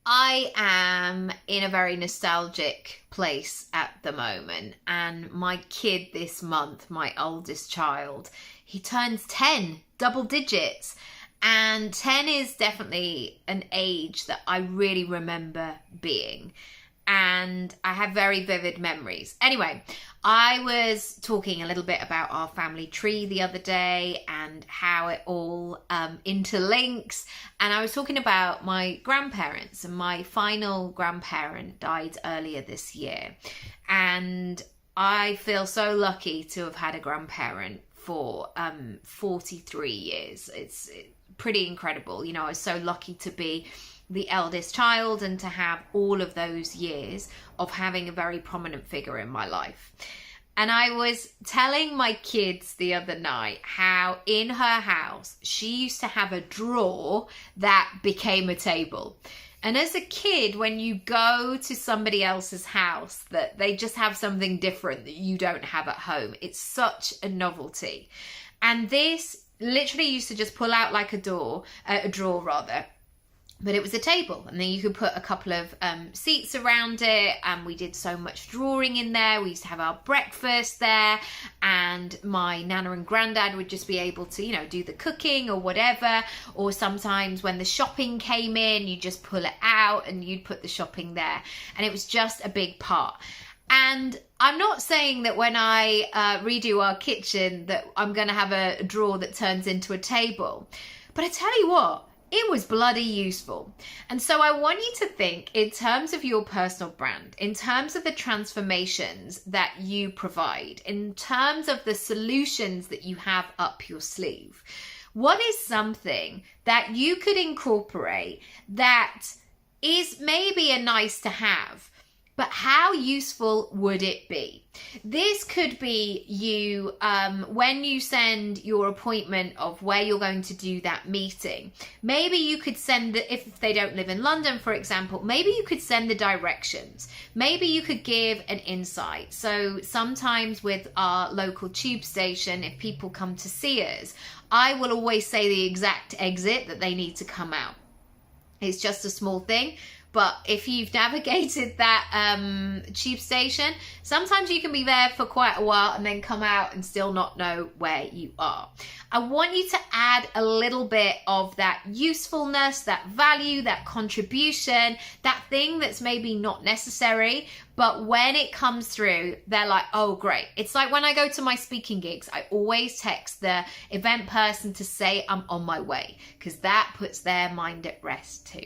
I am in a very nostalgic place at the moment, and my kid this month, my oldest child, he turns 10, double digits. And 10 is definitely an age that I really remember being. And I have very vivid memories. Anyway, I was talking a little bit about our family tree the other day and how it all interlinks. And I was talking about my grandparents, and my final grandparent died earlier this year. And I feel so lucky to have had a grandparent for 43 years. It's pretty incredible. You know, I was so lucky to be the eldest child and to have all of those years of having a very prominent figure in my life. And I was telling my kids the other night how in her house she used to have a drawer that became a table. And as a kid, when you go to somebody else's house, that they just have something different that you don't have at home, it's such a novelty. And this literally used to just pull out like a drawer rather. But it was a table, and then you could put a couple of seats around it, and we did so much drawing in there. We used to have our breakfast there, and my nana and granddad would just be able to, you know, do the cooking or whatever. Or sometimes when the shopping came in, you just pull it out and you'd put the shopping there, and it was just a big part. And I'm not saying that when I redo our kitchen that I'm going to have a drawer that turns into a table, but I tell you what, it was bloody useful. And so I want you to think in terms of your personal brand, in terms of the transformations that you provide, in terms of the solutions that you have up your sleeve. What is something that you could incorporate that is maybe a nice to have, but how useful would it be? This could be you when you send your appointment of where you're going to do that meeting. Maybe you could send if they don't live in London, for example, maybe you could send the directions. Maybe you could give an insight. So sometimes with our local tube station, if people come to see us, I will always say the exact exit that they need to come out. It's just a small thing. But if you've navigated that tube station, sometimes you can be there for quite a while and then come out and still not know where you are. I want you to add a little bit of that usefulness, that value, that contribution, that thing that's maybe not necessary, but when it comes through, they're like, oh, great. It's like when I go to my speaking gigs, I always text the event person to say I'm on my way, because that puts their mind at rest too.